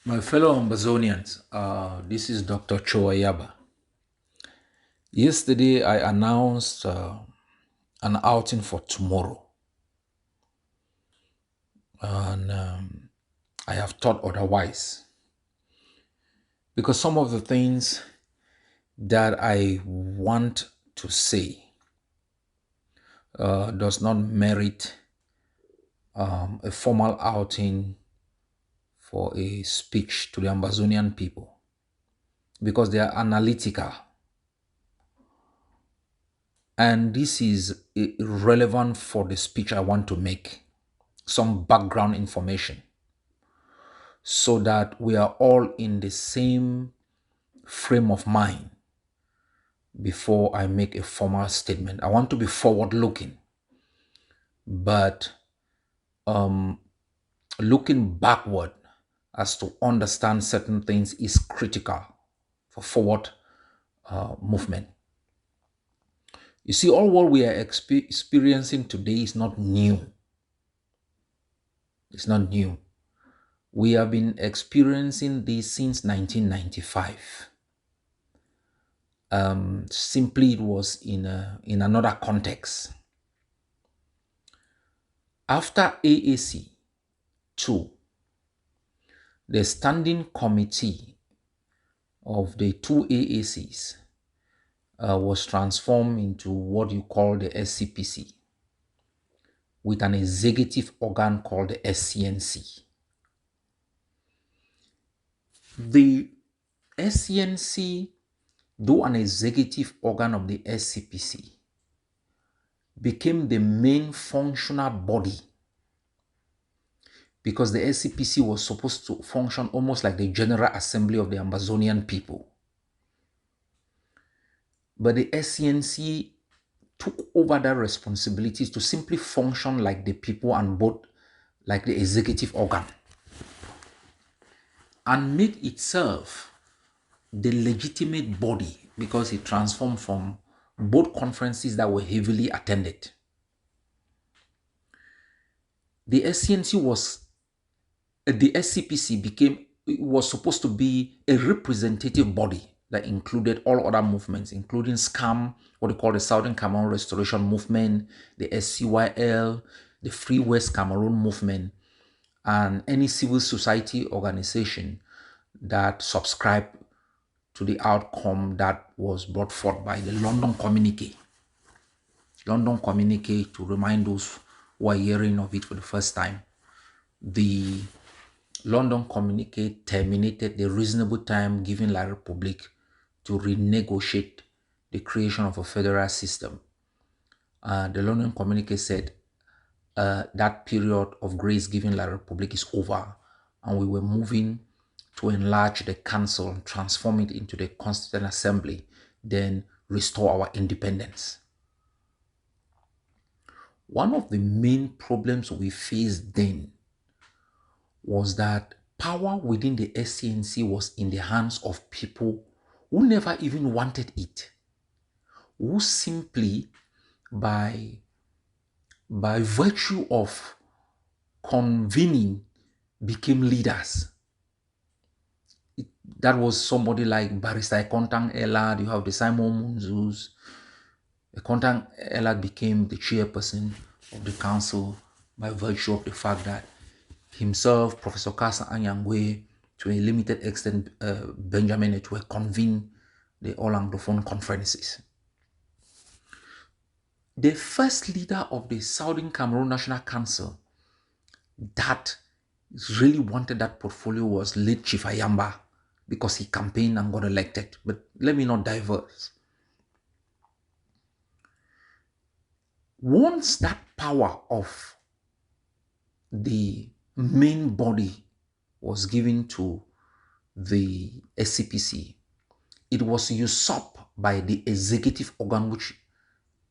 My fellow Ambazonians, this is Dr. CHO AYABA. Yesterday, I announced an outing for tomorrow, and I have thought otherwise because some of the things that I want to say does not merit a formal outing for a speech to the Ambazonian people because they are analytical. And this is relevant for the speech I want to make. Some background information so that we are all in the same frame of mind before I make a formal statement. I want to be forward looking, but looking backward as to understand certain things is critical for forward movement. You see, all what we are experiencing today is not new. It's not new. We have been experiencing this since 1995. Simply, it was in another context. After AAC 2, the standing committee of the two AACs was transformed into what you call the SCPC, with an executive organ called the SCNC. The SCNC, though an executive organ of the SCPC, became the main functional body because the SCPC was supposed to function almost like the General Assembly of the Ambazonian people. But the SCNC took over that responsibilities to simply function like the people and both like the executive organ, and made itself the legitimate body because it transformed from both conferences that were heavily attended. The SCNC was, the SCPC became, it was supposed to be a representative body that included all other movements, including SCAM, what they call the Southern Cameroon Restoration Movement, the SCYL, the Free West Cameroon Movement, and any civil society organization that subscribed to the outcome that was brought forth by the London Communique. London Communique, to remind those who are hearing of it for the first time, the London Communique terminated the reasonable time given La République to renegotiate the creation of a federal system. The London Communique said that period of grace given La République is over, and we were moving to enlarge the council and transform it into the Constituent Assembly, then restore our independence. One of the main problems we faced then was that power within the SCNC was in the hands of people who never even wanted it, who simply by virtue of convening became leaders. That was somebody like Barrister Kontang Elad. You have the Simon Munzus. Kontang Elad became the chairperson of the council by virtue of the fact that himself, Professor Kasa Anyangwe, to a limited extent, Benjamin Etwe, convened the All Anglophone conferences. The first leader of the Southern Cameroon National Council that really wanted that portfolio was late Chief Ayamba, because he campaigned and got elected. But let me not diverse. Once that power of the main body was given to the SCPC, it was usurped by the executive organ, which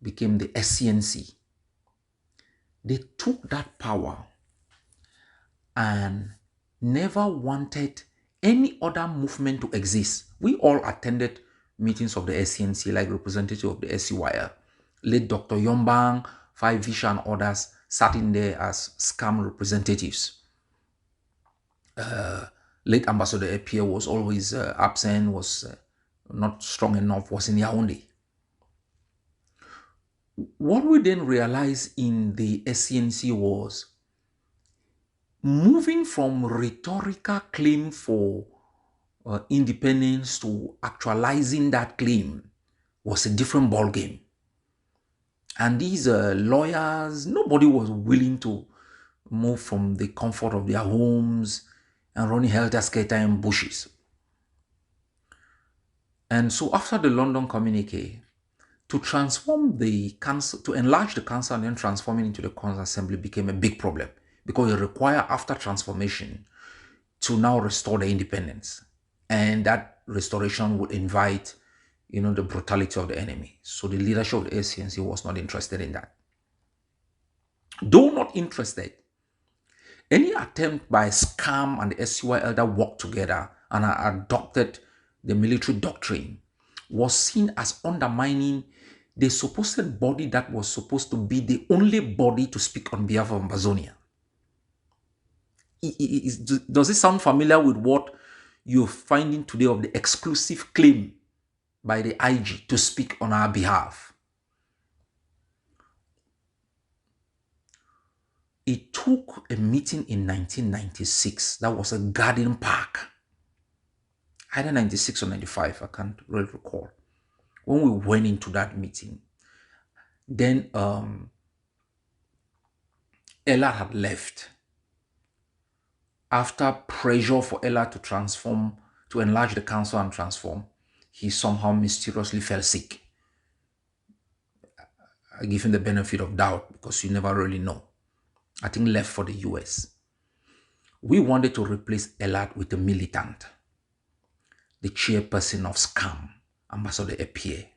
became the SCNC. They took that power and never wanted any other movement to exist. We all attended meetings of the SCNC, like representative of the SCYL. Late Dr. Yombang, Five Visha, and others sat in there as SCAM representatives. Late Ambassador Epie was always absent, was not strong enough, was in Yaoundé. What we then realized in the SCNC was moving from rhetorical claim for independence to actualizing that claim was a different ball game. And these lawyers, nobody was willing to move from the comfort of their homes and running helter-skelter in bushes. And so after the London Communique, to transform the council, to enlarge the council and then transform it into the Constituent Assembly became a big problem, because it required, after transformation, to now restore the independence. And that restoration would invite, the brutality of the enemy. So the leadership of the SCNC was not interested in that. Though not interested, any attempt by SCAM and the SCYL that worked together and adopted the military doctrine was seen as undermining the supposed body that was supposed to be the only body to speak on behalf of Ambazonia. Does it sound familiar with what you're finding today of the exclusive claim by the IG to speak on our behalf? It took a meeting in 1996 that was a garden park, either 96 or 95, I can't really recall. When we went into that meeting, then Ella had left. After pressure for Ella to transform, to enlarge the council and transform, he somehow mysteriously fell sick. I give him the benefit of doubt because you never really know. I think left for the US. We wanted to replace Ella with a militant, the chairperson of SCAM, Ambassador Epie.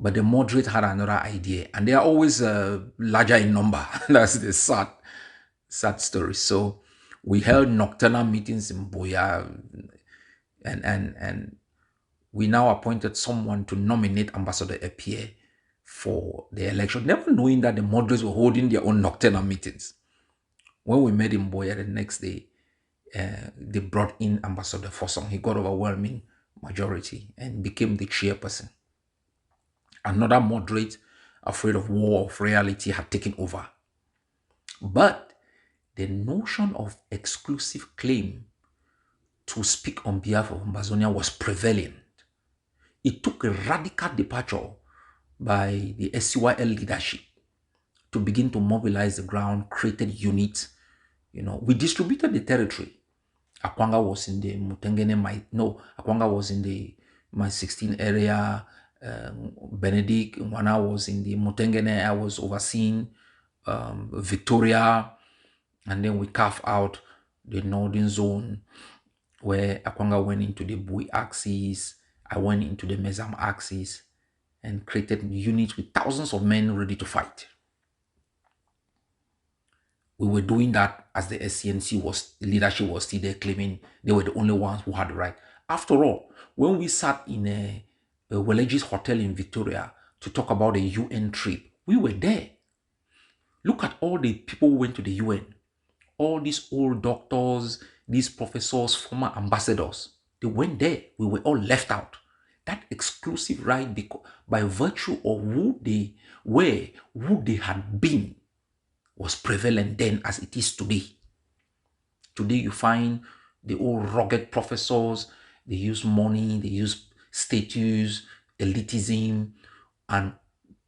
But the moderate had another idea, and they are always larger in number. That's the sad story. So we held nocturnal meetings in Boya, and we now appointed someone to nominate Ambassador Epie for the election, never knowing that the moderates were holding their own nocturnal meetings. When we met in Boya the next day, they brought in Ambassador Fossong. He got overwhelming majority and became the chairperson. Another moderate, afraid of war of reality, had taken over. But the notion of exclusive claim to speak on behalf of Ambazonia was prevalent. It took a radical departure by the SCYL leadership to begin to mobilize the ground, created units. We distributed the territory. Akwanga was in the Mutengene, Akwanga was in the my 16 area. Benedict, when I was in the Mutengene, I was overseeing Victoria, and then we carved out the northern zone where Akwanga went into the Bui axis, I went into the Mezam axis, and created units with thousands of men ready to fight. We were doing that as the SCNC leadership was still there, claiming they were the only ones who had the right. After all, when we sat in a Wellegi's hotel in Victoria to talk about the UN trip, we were there. Look at all the people who went to the UN. All these old doctors, these professors, former ambassadors, they went there. We were all left out. That exclusive right, by virtue of who they were, who they had been, was prevalent then as it is today. Today you find the old rugged professors, they use money, they use statues, elitism, and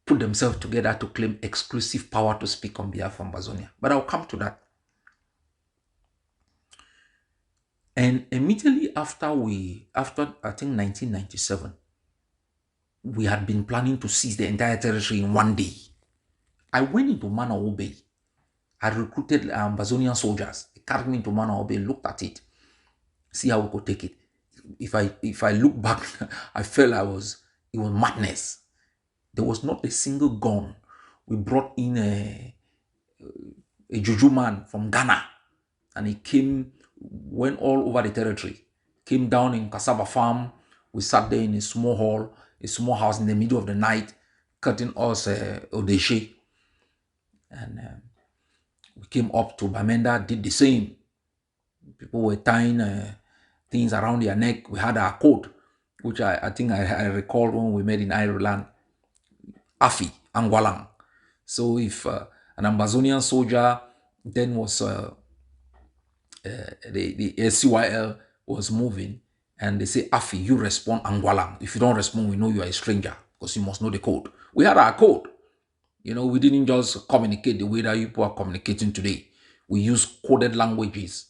put themselves together to claim exclusive power to speak on behalf of Ambazonia. But I'll come to that. And immediately after I think 1997, we had been planning to seize the entire territory in one day. I went into Manao Bay. I recruited Ambazonian soldiers. They carried me into Manao Bay, looked at it, see how we could take it. If I look back, I felt it was madness. There was not a single gun. We brought in a juju man from Ghana, and he went all over the territory. Came down in cassava farm. We sat there in a small hall, a small house in the middle of the night, cutting us odeshe. And we came up to Bamenda, did the same. People were tying things around their neck. We had our code, which I think I recall when we met in Ireland, AFI, Angwalang. So if an Amazonian soldier then was the SCYL was moving, and they say, Afi, you respond Angwalang. If you don't respond, we know you are a stranger because you must know the code. We had our code. We didn't just communicate the way that you people are communicating today. We use coded languages.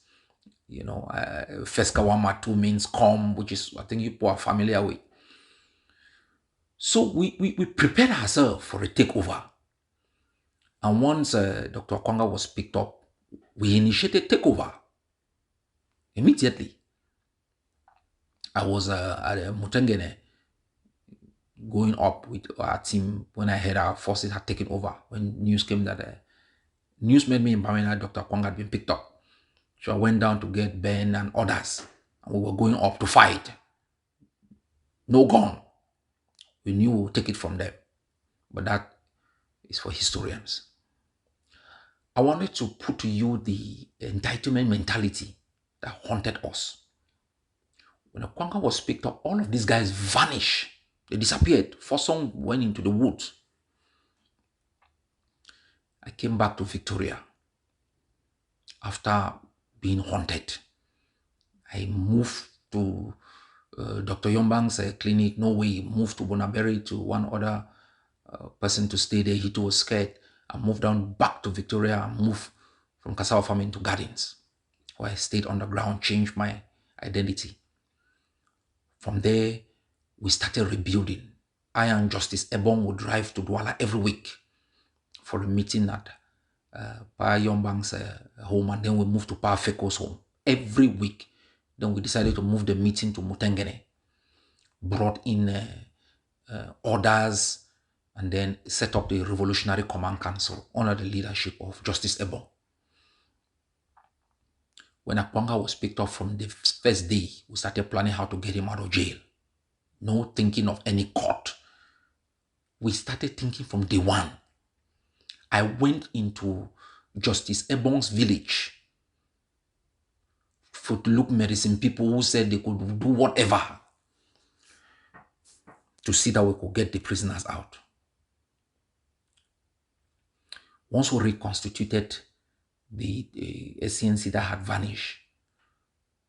Feska 2 means come, which is, I think you people are familiar with. So we prepared ourselves for a takeover. And once Dr. Kwanga was picked up, we initiated takeover immediately. I was at Mutengene going up with our team when I heard our forces had taken over. When news came that news made me in Bamena, Dr. Kwanga had been picked up. So I went down to get Ben and others. And we were going up to fight. No gun. We knew we would take it from them. But that is for historians. I wanted to put to you the entitlement mentality that haunted us. When Kwanga was picked up, all of these guys vanished. They disappeared. Some went into the woods. I came back to Victoria after being haunted. I moved to Dr. Yombang's clinic. No way. Moved to Bonaberry to one other person to stay there. He too was scared. I moved down back to Victoria and moved from cassava farming to gardens, where I stayed underground, changed my identity. From there, we started rebuilding. I and Justice Ebong would drive to Douala every week for a meeting at Pa Yombang's home, and then we moved to Pa Feko's home every week. Then we decided to move the meeting to Mutengene, brought in orders, and then set up the Revolutionary Command Council under the leadership of Justice Ebong. When Akwanga was picked up from the first day, we started planning how to get him out of jail. No thinking of any court. We started thinking from day one. I went into Justice Ebong's village to look medicine people who said they could do whatever to see that we could get the prisoners out. Once we reconstituted the SCNC that had vanished,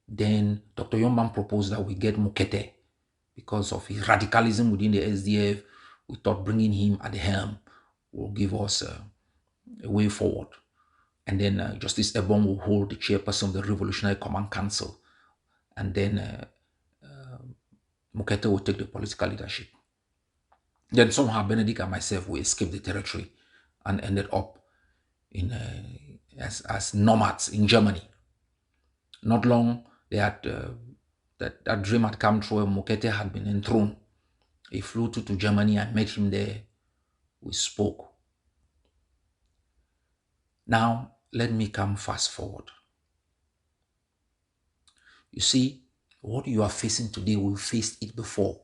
then Dr. Yombang proposed that we get Mokete because of his radicalism within the SDF. We thought bringing him at the helm will give us a way forward. And then Justice Ebong will hold the chairperson of the Revolutionary Command Council. And then Mokete will take the political leadership. Then somehow Benedict and myself will escape the territory and ended up in as nomads in Germany. Not long, they had that dream had come true and Mokete had been enthroned. He flew to Germany. I met him there. We spoke. Now, let me come fast forward. You see, what you are facing today, we faced it before.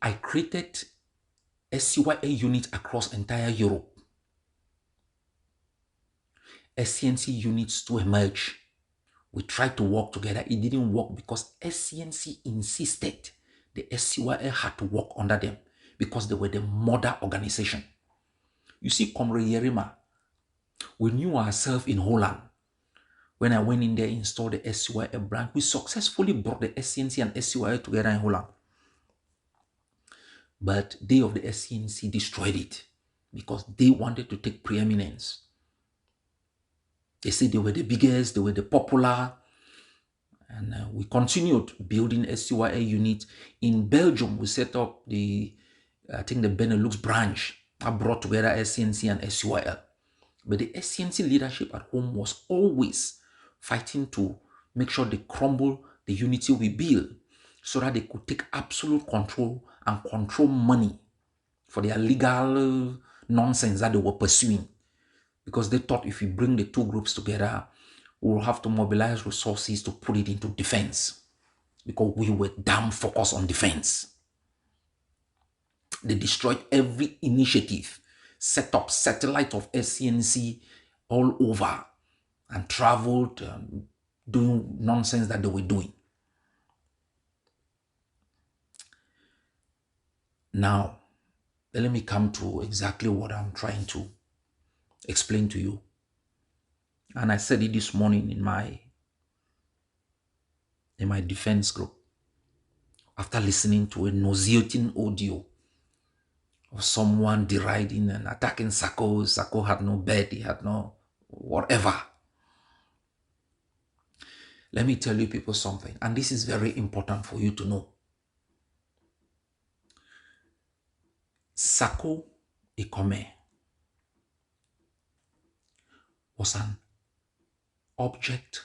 I created SCYA units across entire Europe. SCNC units to emerge. We tried to work together. It didn't work because SCNC insisted the SCYA had to work under them because they were the mother organization. You see, Comrade Yerima, we knew ourselves in Holland. When I went in there, installed the SCYA branch, we successfully brought the SCNC and SCYA together in Holland. But they of the SCNC destroyed it because they wanted to take preeminence. They said they were the biggest, they were the popular. And we continued building SCYA units. In Belgium, we set up the Benelux branch. I brought together SCNC and SCYL. But the SCNC leadership at home was always fighting to make sure they crumble the unity we built so that they could take absolute control and control money for their legal nonsense that they were pursuing. Because they thought if we bring the two groups together, we will have to mobilize resources to put it into defense. Because we were damn focused on defense. They destroyed every initiative, set up satellite of SCNC all over. and traveled, doing nonsense that they were doing. Now, let me come to exactly what I'm trying to explain to you. And I said it this morning in my defense group after listening to a nauseating audio of someone deriding and attacking Sako. Sako had no bed, he had no whatever. Let me tell you people something, and this is very important for you to know. Sako Ikome was an object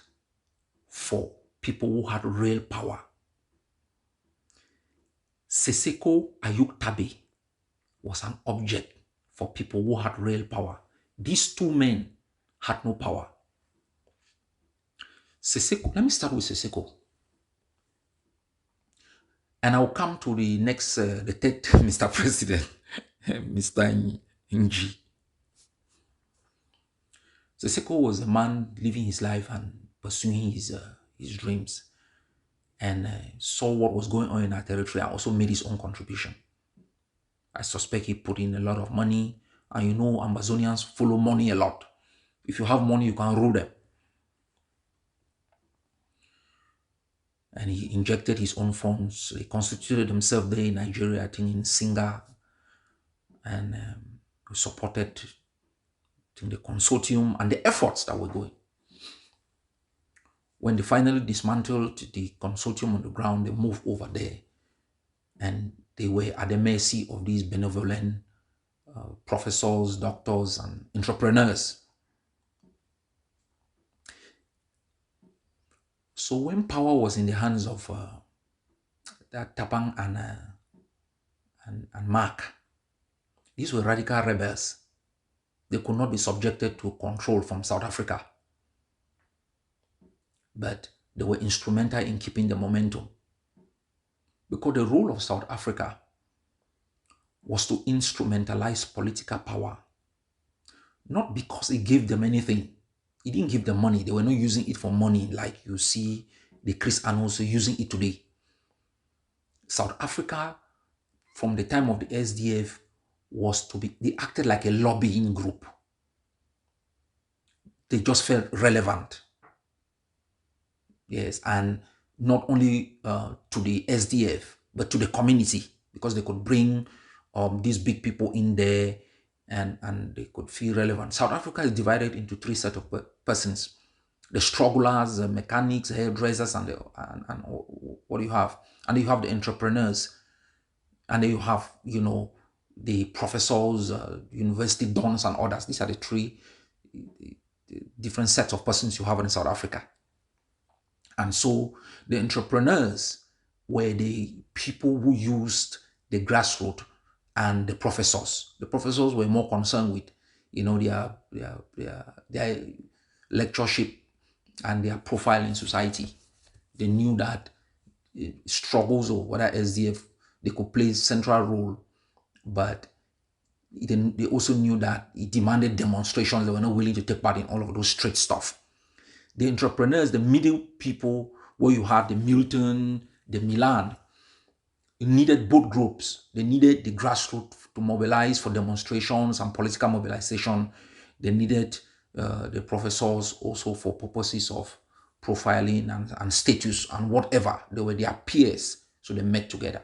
for people who had real power. Sisiku Ayuktabe was an object for people who had real power. These two men had no power. Sisiku, let me start with Sisiku. And I'll come to the next, the third Mr. President, Mr. Nji. Sisiku was a man living his life and pursuing his dreams, and saw what was going on in our territory and also made his own contribution. I suspect he put in a lot of money, and you know Amazonians follow money a lot. If you have money, you can rule them. And he injected his own funds. He constituted himself there in Nigeria, I think in Singa, and supported the consortium and the efforts that were going. When they finally dismantled the consortium on the ground, they moved over there, and they were at the mercy of these benevolent professors, doctors, and entrepreneurs. So when power was in the hands of Tapang and Mark, these were radical rebels. They could not be subjected to control from South Africa. But they were instrumental in keeping the momentum. Because the role of South Africa was to instrumentalize political power. Not because it gave them anything. It didn't give them money. They were not using it for money like you see the Chris Arnolds using it today. South Africa, from the time of the SDF, they acted like a lobbying group. They just felt relevant. Yes, and not only to the SDF, but to the community, because they could bring these big people in there and they could feel relevant. South Africa is divided into three sets of persons: the strugglers, the mechanics, hairdressers, and what do you have? And then you have the entrepreneurs, and then you have, you know, the professors, university dons, and others. These are the three different sets of persons you have in South Africa. And so the entrepreneurs were the people who used the grassroots, and the professors. The professors were more concerned with, you know, their lectureship and their profile in society. They knew that struggles or whether SDF, they could play a central role, but they also knew that it demanded demonstrations. They were not willing to take part in all of those street stuff. The entrepreneurs, the middle people, where you have the Milton, the Milan, needed both groups. They needed the grassroots to mobilize for demonstrations and political mobilization. They needed the professors also for purposes of profiling and status and whatever. They were their peers, so they met together.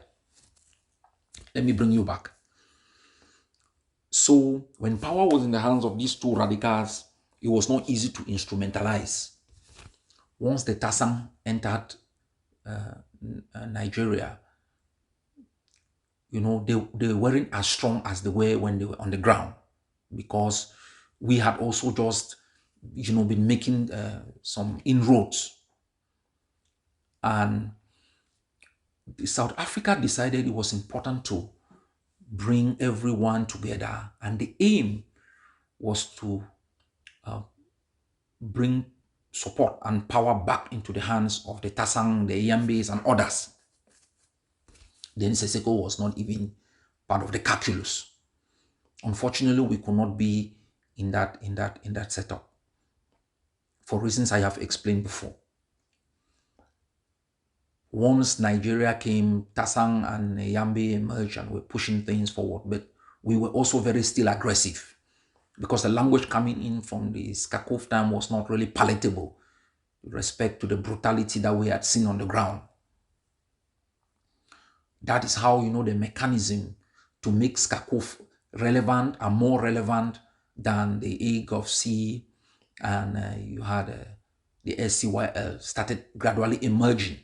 Let me bring you back. So when power was in the hands of these two radicals, it was not easy to instrumentalize. Once the Tasang entered Nigeria, you know, they weren't as strong as they were when they were on the ground, because we had also just, you know, been making some inroads. And South Africa decided it was important to bring everyone together, and the aim was to bring support and power back into the hands of the Tasang, the Yambes, and others. Then Sisiku was not even part of the calculus. Unfortunately, we could not be in that setup. for reasons I have explained before. Once Nigeria came, Tasang and Yambe emerged and were pushing things forward, but we were also very still aggressive because the language coming in from the Skakov time was not really palatable with respect to the brutality that we had seen on the ground. That is how, the mechanism to make Skakov relevant and more relevant than the Hague of C and you had the SCYL started gradually emerging.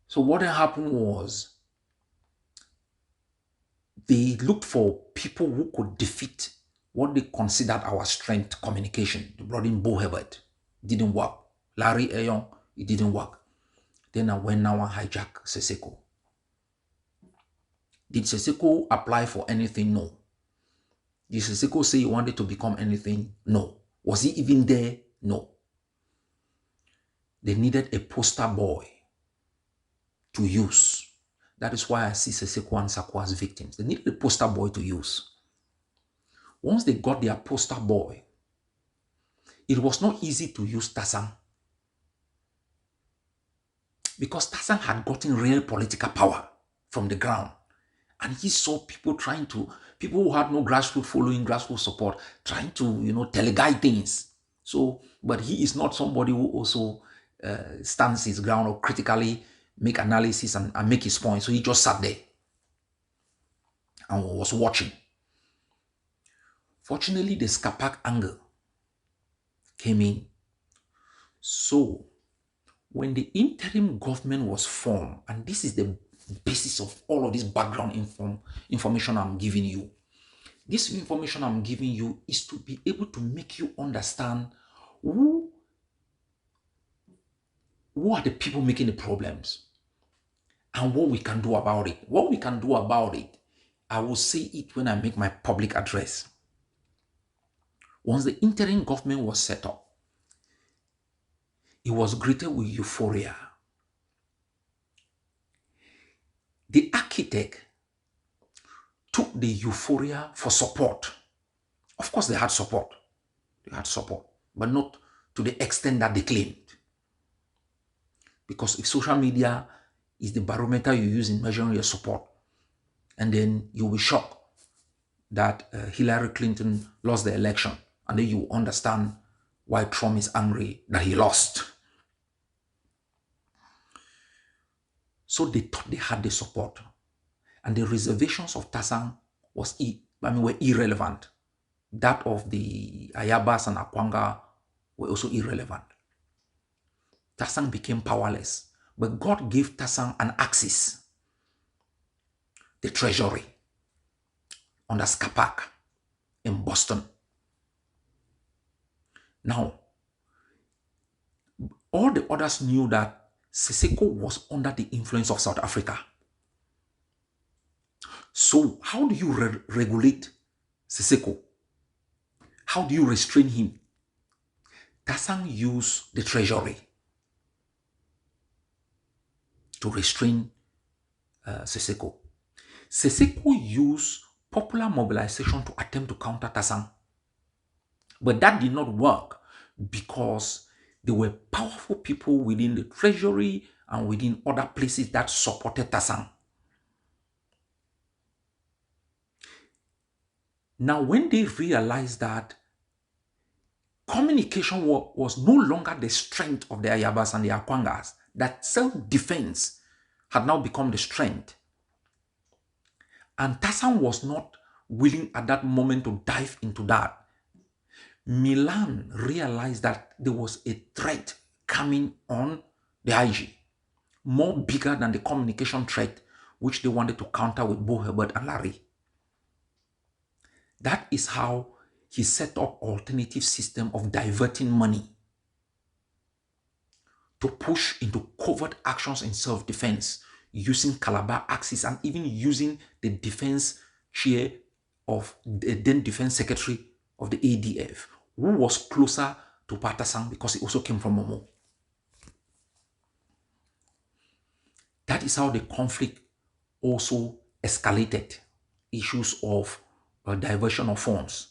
So what happened was they looked for people who could defeat what they considered our strength, communication. They brought in Bo Herbert. Didn't work. Larry Ayon, it didn't work. Then I went now and hijacked Sisiku. Did Sisiku apply for anything? No. Did Sisiku say he wanted to become anything? No. Was he even there? No. They needed a poster boy to use. That is why I see Sisiku and Saku as victims. They needed a poster boy to use. Once they got their poster boy, it was not easy to use Tasang because Tasang had gotten real political power from the ground. And he saw people people who had no grassroots following, grassroots support, trying to, teleguide things. So, but he is not somebody who also stands his ground or critically make analysis and make his point. So he just sat there and was watching. Fortunately, the Skapak angle came in. So when the interim government was formed, and this is the basis of all of this background information I'm giving you. This information I'm giving you is to be able to make you understand who are the people making the problems and what we can do about it. What we can do about it, I will say it when I make my public address. Once the interim government was set up, it was greeted with euphoria. The architect took the euphoria for support. Of course, they had support. But not to the extent that they claimed. Because if social media is the barometer you use in measuring your support, and then you'll be shocked that Hillary Clinton lost the election, and then you understand why Trump is angry that he lost. So they thought they had the support, and the reservations of Tasang were irrelevant. That of the Ayabas and Akwanga were also irrelevant. Tasang became powerless, but God gave Tasang an axis, the Treasury, under Skapak in Boston. Now, all the others knew that Sisiku was under the influence of South Africa. So how do you regulate Sisiku? How do you restrain him? Tasang used the Treasury to restrain Sisiku. Sisiku used popular mobilization to attempt to counter Tasang. But that did not work because there were powerful people within the Treasury and within other places that supported Tasang. Now, when they realized that communication was no longer the strength of the Ayabas and the Akwangas, that self-defense had now become the strength, and Tasang was not willing at that moment to dive into that, Milan realized that there was a threat coming on the IG, more bigger than the communication threat, which they wanted to counter with Bo Herbert and Larry. That is how he set up alternative system of diverting money to push into covert actions in self-defense, using Calabar Axis and even using the defense chair of the then defense secretary of the ADF, who was closer to Patasang because he also came from Momo. That is how the conflict also escalated issues of diversion of funds.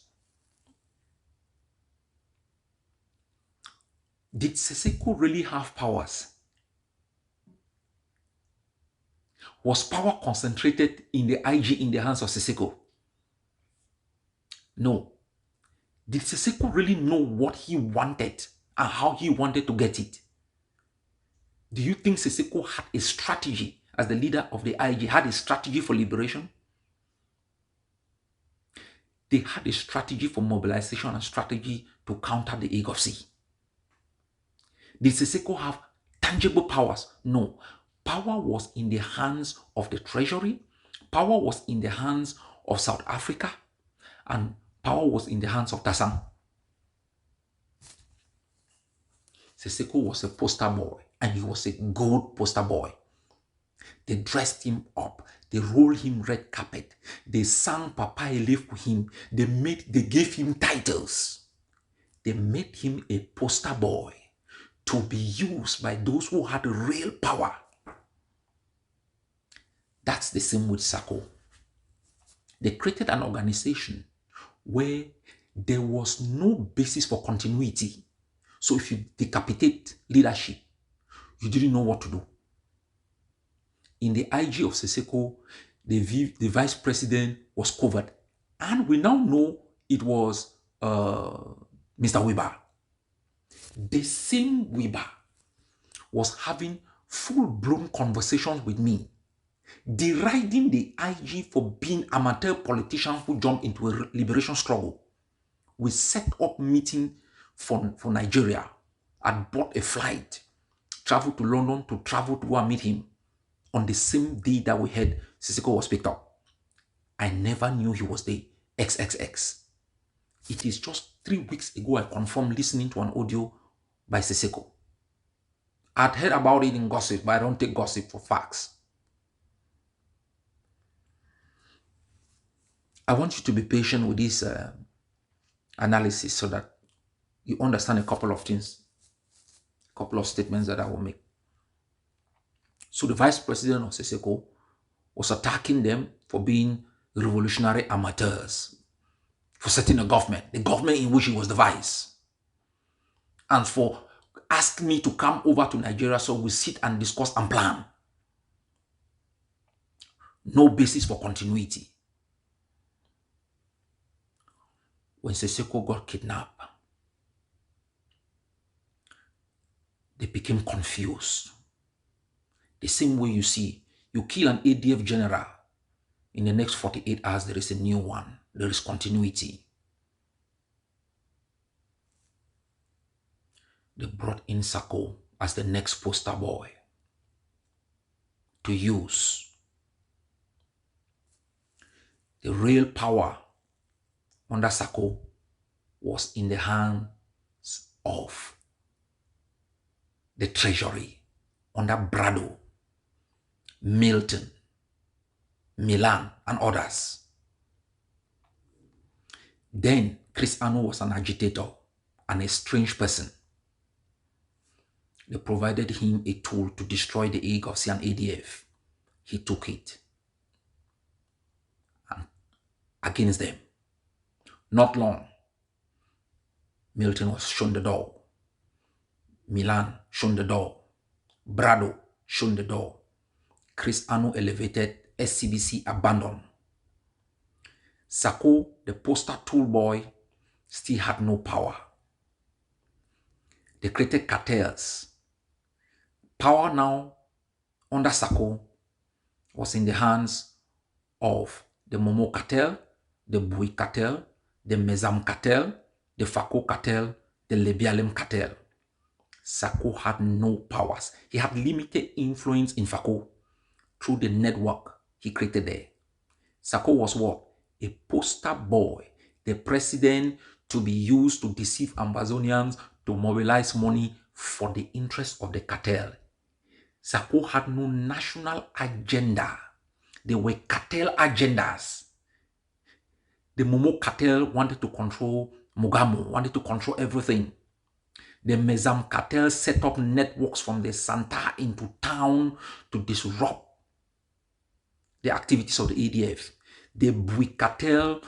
Did Sisiku really have powers? Was power concentrated in the IG in the hands of Sisiku? No. Did Sisiku really know what he wanted and how he wanted to get it? Do you think Sisiku had a strategy as the leader of the IG, had a strategy for liberation? They had a strategy for mobilization and strategy to counter the Ague of Sea. Did Sisiku have tangible powers? No. Power was in the hands of the Treasury, power was in the hands of South Africa, and power was in the hands of Tasang. Sisiku was a poster boy, and he was a good poster boy. They dressed him up. They rolled him red carpet. They sang Papa Ele for him. They gave him titles. They made him a poster boy to be used by those who had real power. That's the same with SACO. They created an organization where there was no basis for continuity. So if you decapitate leadership, you didn't know what to do. In the IG of Sisiku, the vice president was covered. And we now know it was Mr. Weber. The same Weber was having full-blown conversations with me, deriding the IG for being amateur politicians who jumped into a liberation struggle. We set up meeting for Nigeria. I'd bought a flight, traveled to London to travel to go and meet him on the same day that we heard Sisiku was picked up. I never knew he was the XXX. It is just 3 weeks ago I confirmed listening to an audio by Sisiku. I'd heard about it in gossip, but I don't take gossip for facts. I want you to be patient with this analysis so that you understand a couple of things, a couple of statements that I will make. So the vice president of Sisiku was attacking them for being revolutionary amateurs, for setting a government, the government in which he was the vice, and for asking me to come over to Nigeria so we sit and discuss and plan. No basis for continuity. When Sisiku got kidnapped, they became confused. The same way you see, you kill an ADF general, in the next 48 hours, there is a new one. There is continuity. They brought in Sako as the next poster boy to use. The real power under Sako was in the hands of the Treasury under Brado, Milton, Milan, and others. Then Chris Anu was an agitator and a strange person. They provided him a tool to destroy the Ague of Sea and ADF. He took it and against them. Not long, Milton was shown the door. Milan shown the door. Brado shown the door. Chris Anu elevated, SCBC abandoned. Sako, the poster tool boy, still had no power. They created cartels. Power now under Sako was in the hands of the Momo Cartel, the Bui Cartel, the Mezam Cartel, the Fako Cartel, the Lebialem Cartel. Sako had no powers. He had limited influence in Fako through the network he created there. Sako was what? A poster boy, the president to be used to deceive Ambazonians to mobilize money for the interest of the cartel. Sako had no national agenda. They were cartel agendas. The Momo cartel wanted to control Mugamu, wanted to control everything. The Mezam cartel set up networks from the Santa into town to disrupt the activities of the ADF. The Bui cartel,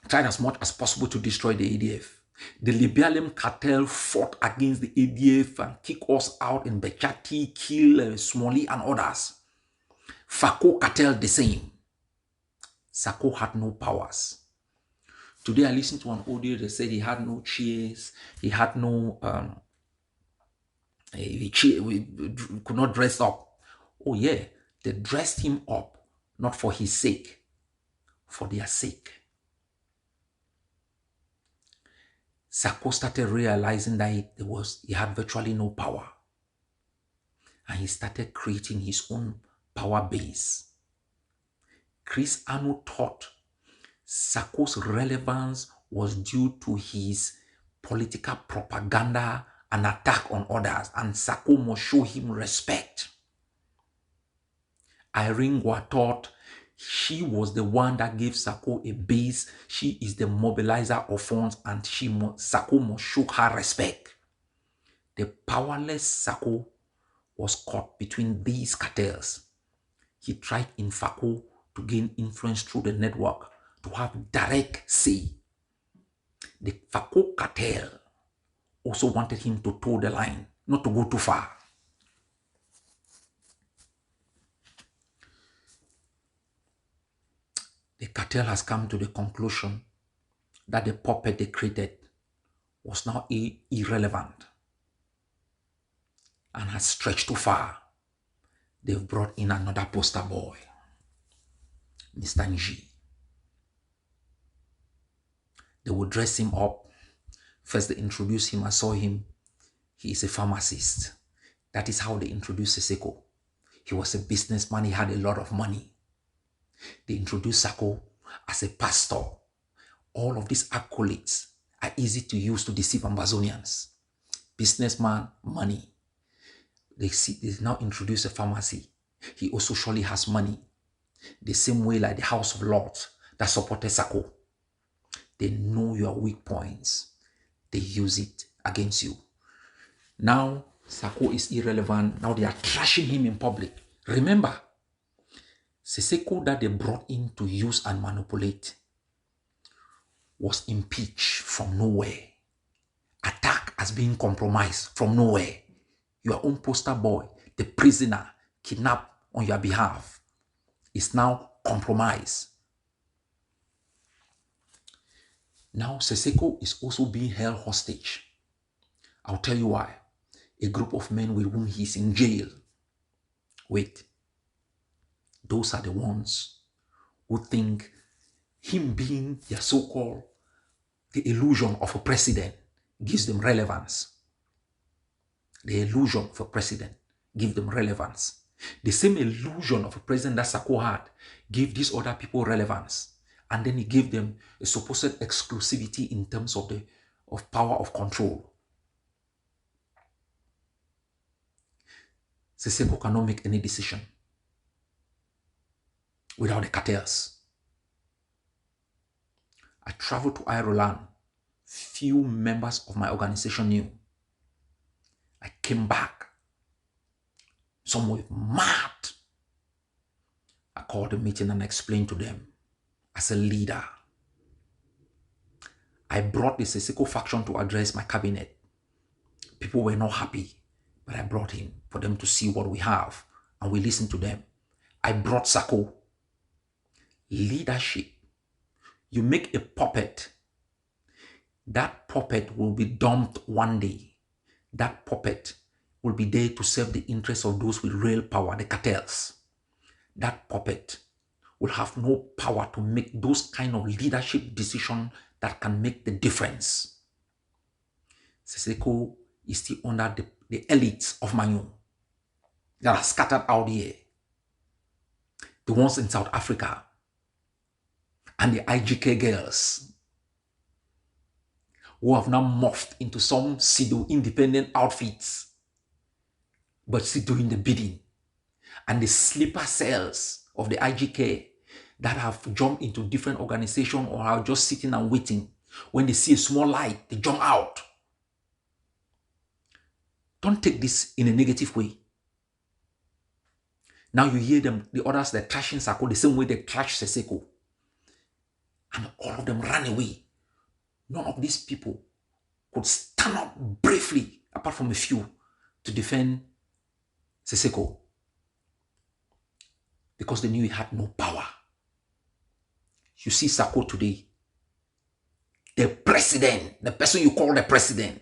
tried as much as possible to destroy the ADF. The Liberian cartel fought against the ADF and kicked us out in Bechati, kill Smalley and others. Fako cartel the same. Sako had no powers. Today I listened to an audio that said he had no chairs, he had no, we could not dress up. Oh yeah, they dressed him up, not for his sake, for their sake. Sako started realizing that he had virtually no power. And he started creating his own power base. Chris Anu thought Sako's relevance was due to his political propaganda and attack on others, and Sako must show him respect. Irene Gwa thought she was the one that gave Sako a base. She is the mobilizer of funds, and Sako must show her respect. The powerless Sako was caught between these cartels. He tried in Fako to gain influence through the network, to have direct say. The Fako cartel also wanted him to toe the line, not to go too far. The cartel has come to the conclusion that the puppet they created was now irrelevant and has stretched too far. They've brought in another poster boy, Mr. Nji. They will dress him up. First, they introduce him. I saw him. He is a pharmacist. That is how they introduced Sisiku. He was a businessman. He had a lot of money. They introduced Sako as a pastor. All of these accolades are easy to use to deceive Ambazonians. Businessman, money. They now introduce a pharmacy. He also surely has money. The same way like the House of Lords that supported Sako. They know your weak points. They use it against you. Now, Sako is irrelevant. Now they are trashing him in public. Remember, Sisiku that they brought in to use and manipulate was impeached from nowhere. Attacked as being compromised from nowhere. Your own poster boy, the prisoner kidnapped on your behalf, is now compromised. Now Sisiku is also being held hostage. I'll tell you why. A group of men with whom he's in jail. Wait. Those are the ones who think him being their so-called the illusion of a president gives them relevance. The illusion of a president gives them relevance. The same illusion of a president that Sako had gave these other people relevance. And then he gave them a supposed exclusivity in terms of power of control. Sisiku cannot make any decision without the cartels. I traveled to Ireland. Few members of my organization knew. I came back. Some were mad. I called a meeting and explained to them as a leader. I brought the Sisiku faction to address my cabinet. People were not happy, but I brought him for them to see what we have, and we listened to them. I brought Sako. Leadership. You make a puppet. That puppet will be dumped one day. That puppet will be there to serve the interests of those with real power, the cartels. That puppet will have no power to make those kind of leadership decisions that can make the difference. Sisiku is still under the elites of Manu that are scattered out here. The ones in South Africa and the IGK girls who have now morphed into some pseudo-independent outfits but still doing the bidding. And the sleeper cells of the IGK that have jumped into different organizations or are just sitting and waiting. When they see a small light, they jump out. Don't take this in a negative way. Now you hear them, the others, they're trashing Sako the same way they trash Sisiku. And all of them ran away. None of these people could stand up bravely, apart from a few, to defend Sisiku, because they knew he had no power. You see Sako today, the president, the person you call the president,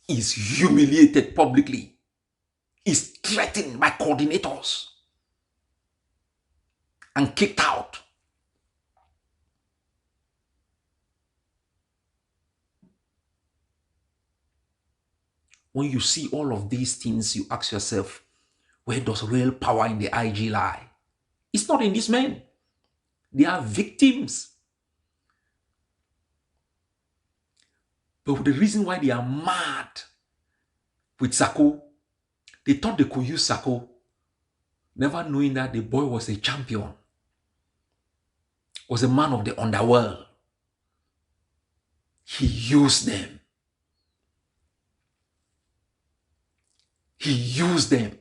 is humiliated publicly, is threatened by coordinators and kicked out. When you see all of these things, you ask yourself, where does real power in the IG lie? It's not in these men. They are victims. But the reason why they are mad with Sako, they thought they could use Sako, never knowing that the boy was a champion, was a man of the underworld. He used them. He used them.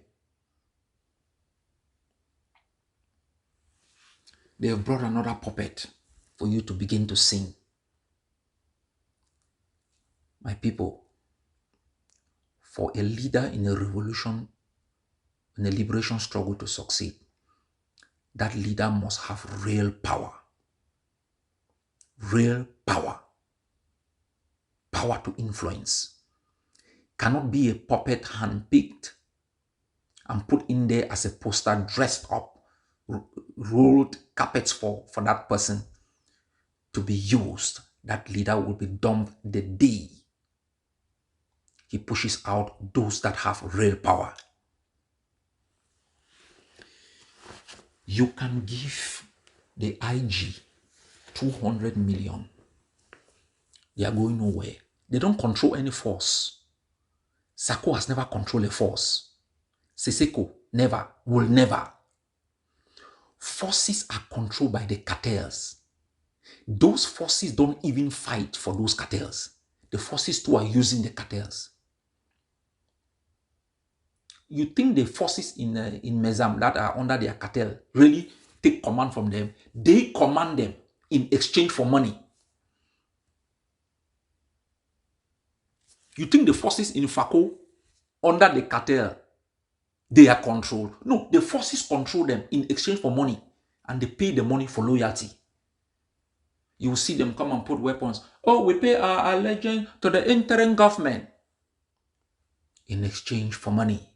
They have brought another puppet for you to begin to sing. My people, for a leader in a revolution, in a liberation struggle to succeed, that leader must have real power. Real power. Power to influence. Cannot be a puppet handpicked and put in there as a poster, dressed up, rolled carpets for that person to be used. That leader will be dumped the day he pushes out those that have real power. You can give the IG 200 million. They are going nowhere. They don't control any force. Sako has never controlled a force. Sisiku never, will never. Forces are controlled by the cartels. Those forces don't even fight for those cartels. The forces too are using the cartels. You think the forces in Mezam that are under their cartel really take command from them? They command them in exchange for money. You think the forces in Fako under the cartel, they are controlled? No, the forces control them in exchange for money, and they pay the money for loyalty. You will see them come and put weapons. Oh, we pay our allegiance to the interim government in exchange for money.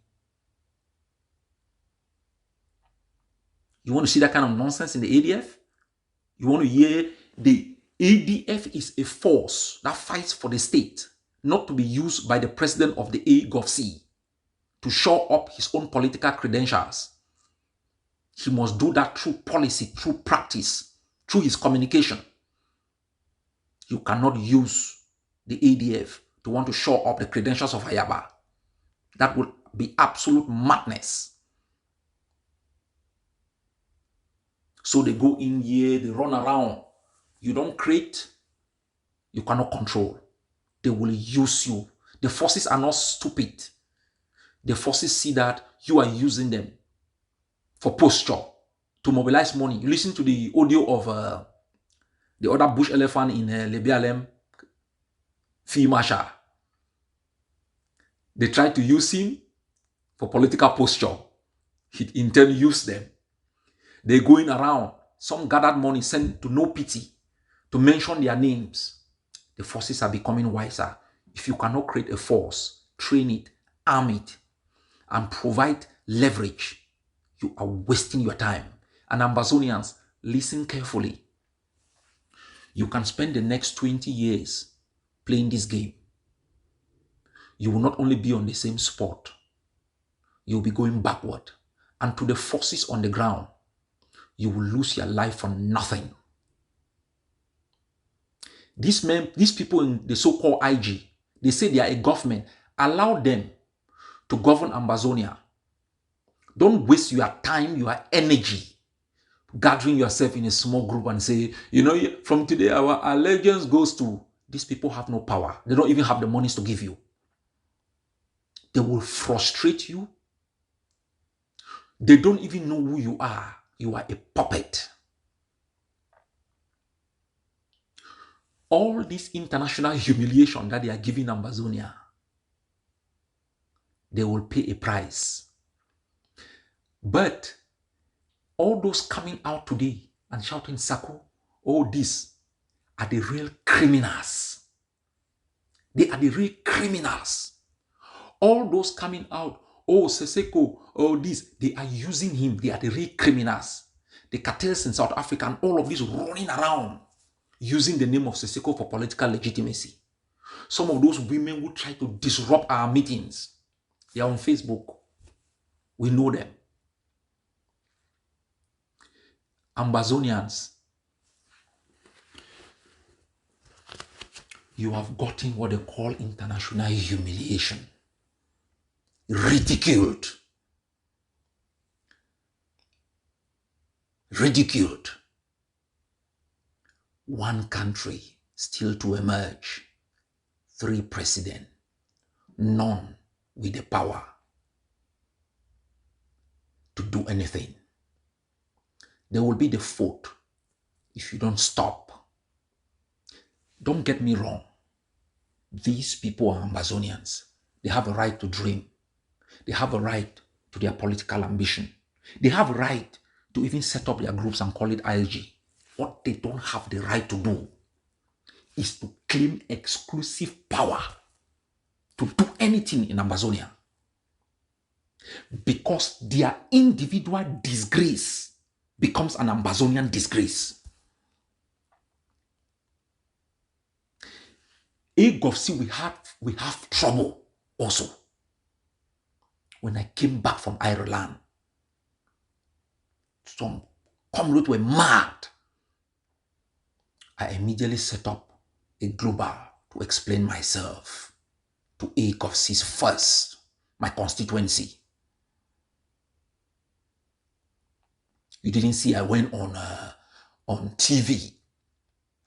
You want to see that kind of nonsense in the ADF? You want to hear the ADF is a force that fights for the state, not to be used by the president of the AGOVC to show up his own political credentials. He must do that through policy, through practice, through his communication. You cannot use the ADF to want to show up the credentials of AYABA. That would be absolute madness. So they go in here, they run around. You don't create, you cannot control. They will use you. The forces are not stupid. The forces see that you are using them for posture, to mobilize money. You listen to the audio of the other bush elephant in Lebialem, Fi Masha. They tried to use him for political posture. He in turn used them. They're going around, some gathered money sent to no pity, to mention their names. The forces are becoming wiser. If you cannot create a force, train it, arm it, and provide leverage, you are wasting your time. And Ambazonians, listen carefully. You can spend the next 20 years playing this game. You will not only be on the same spot, you will be going backward. And to the forces on the ground, you will lose your life for nothing. These people in the so-called IG, they say they are a government. Allow them to govern Ambazonia. Don't waste your time, your energy, gathering yourself in a small group and say, you know, from today our allegiance goes to... These people have no power. They don't even have the monies to give you. They will frustrate you. They don't even know who you are. You are a puppet. all this international humiliation that they are giving Ambazonia, they will pay a price. But all those coming out today and shouting Sako, all these are the real criminals. They are the real criminals. All those coming out, oh, Sisiku, oh, this, they are using him. They are the real criminals. The cartels in South Africa and all of these running around using the name of Sisiku for political legitimacy. Some of those women who try to disrupt our meetings, they are on Facebook. We know them. Ambazonians, you have gotten what they call international humiliation. Ridiculed. Ridiculed. One country still to emerge. 3 presidents. None with the power to do anything. There will be the 4th if you don't stop. Don't get me wrong. These people are Ambazonians. They have a right to dream. They have a right to their political ambition. They have a right to even set up their groups and call it ILG. What they don't have the right to do is to claim exclusive power to do anything in Ambazonia. Because their individual disgrace becomes an Ambazonian disgrace. AGOFC, we have trouble also. When I came back from Ireland, some comrades were mad. I immediately set up a global to explain myself to AGOFC's first, my constituency. You didn't see I went on TV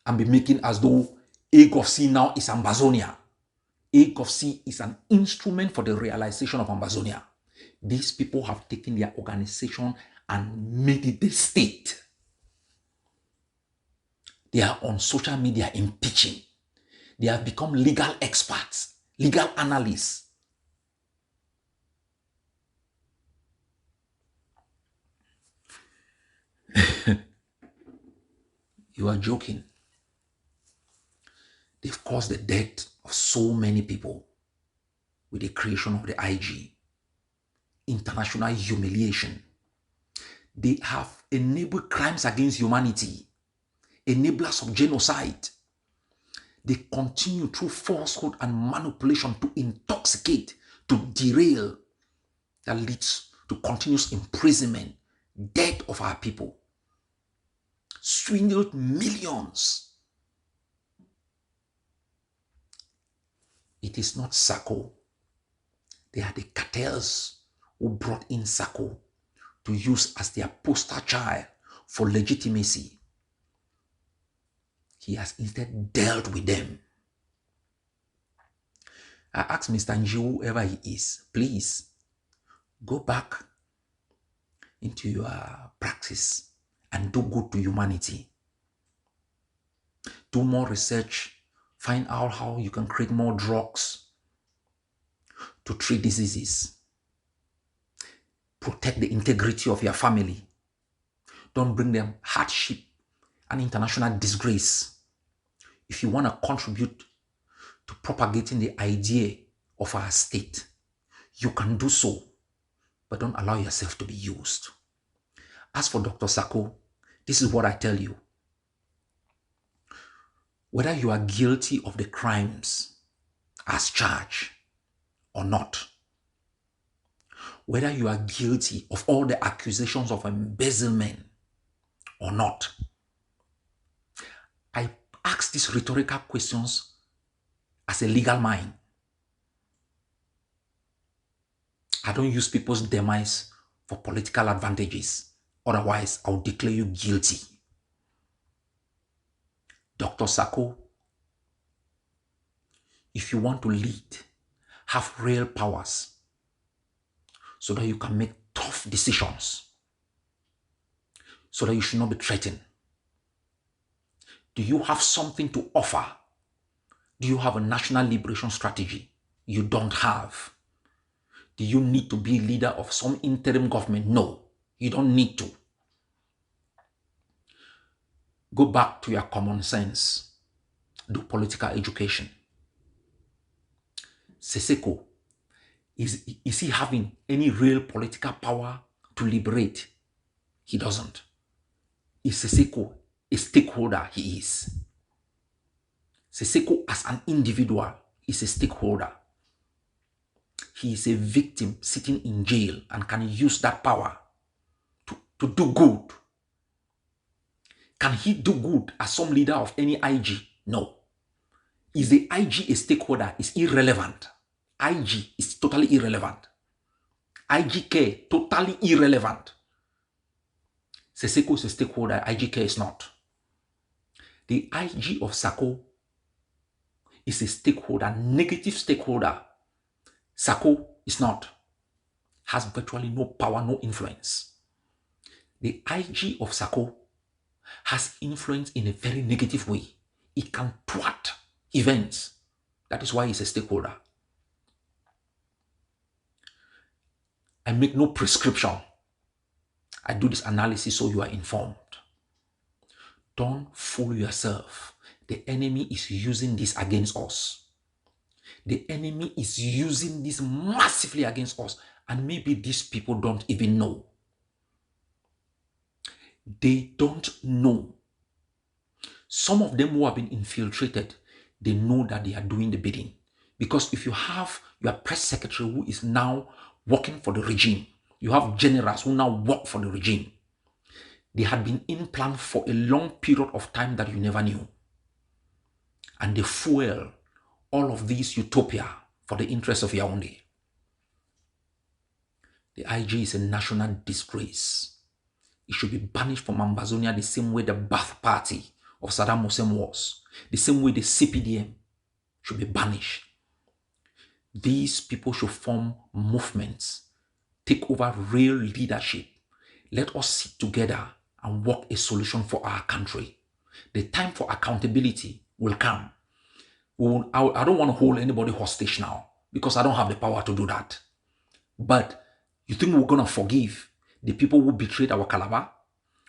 and be making as though AGOFC now is Ambazonia. AGOFC is an instrument for the realization of Ambazonia. These people have taken their organization and made it the state. They are on social media impeaching. They have become legal experts, legal analysts. You are joking. They've caused the death of so many people with the creation of the IG. International humiliation. They have enabled crimes against humanity, enablers of genocide. They continue through falsehood and manipulation to intoxicate, to derail, that leads to continuous imprisonment, death of our people. Swindled millions. It is not Sako. They are the cartels who brought in Sako to use as their poster child for legitimacy. He has instead dealt with them. I asked Mr. Nji, whoever he is, please go back into your practice and do good to humanity. Do more research. Find out how you can create more drugs to treat diseases. Protect the integrity of your family. Don't bring them hardship and international disgrace. If you want to contribute to propagating the idea of our state, you can do so, but don't allow yourself to be used. As for Dr. Sako, this is what I tell you. Whether you are guilty of the crimes as charged or not, whether you are guilty of all the accusations of embezzlement or not, I ask these rhetorical questions as a legal mind. I don't use people's demise for political advantages. Otherwise, I'll declare you guilty. Dr. Sako, if you want to lead, have real powers so that you can make tough decisions, so that you should not be threatened. Do you have something to offer? Do you have a national liberation strategy? You don't have. Do you need to be leader of some interim government? No, you don't need to. Go back to your common sense. Do political education. Sisiku, is he having any real political power to liberate? He doesn't. Is Sisiku a stakeholder? He is. Sisiku as an individual is a stakeholder. He is a victim sitting in jail and can use that power to do good. Can he do good as some leader of any IG? No. Is the IG a stakeholder? Is irrelevant. IG is totally irrelevant. IGK, totally irrelevant. Sisiku is a stakeholder, IGK is not. The IG of Sako is a stakeholder, negative stakeholder. Sako is not. Has virtually no power, no influence. The IG of Sako has influence in a very negative way. It can thwart events. That is why he's a stakeholder. I make no prescription. I do this analysis so you are informed. Don't fool yourself. The enemy is using this against us. The enemy is using this massively against us. And maybe these people don't even know. They don't know. Some of them who have been infiltrated, they know that they are doing the bidding. Because if you have your press secretary who is now working for the regime, you have generals who now work for the regime. They had been in plan for a long period of time that you never knew. And they fuel all of these utopia for the interest of Yaoundé. The IG is a national disgrace. It should be banished from Ambazonia the same way the Ba'ath Party of Saddam Hussein was. The same way the CPDM should be banished. These people should form movements, take over real leadership. Let us sit together and work a solution for our country. The time for accountability will come. I don't want to hold anybody hostage now because I don't have the power to do that. But you think we're going to forgive the people who betrayed our Calabar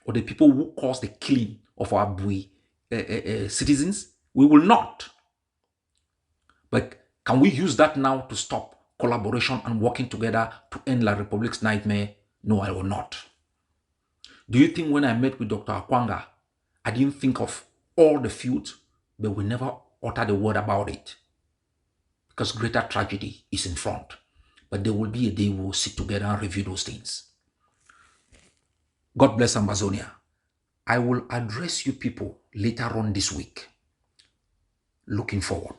or the people who caused the killing of our Bui citizens? We will not. But can we use that now to stop collaboration and working together to end La Republic's nightmare? No, I will not. Do you think when I met with Dr. Akwanga, I didn't think of all the feuds, but we never uttered a word about it? Because greater tragedy is in front. But there will be a day we will sit together and review those things. God bless Amazonia. I will address you people later on this week. Looking forward.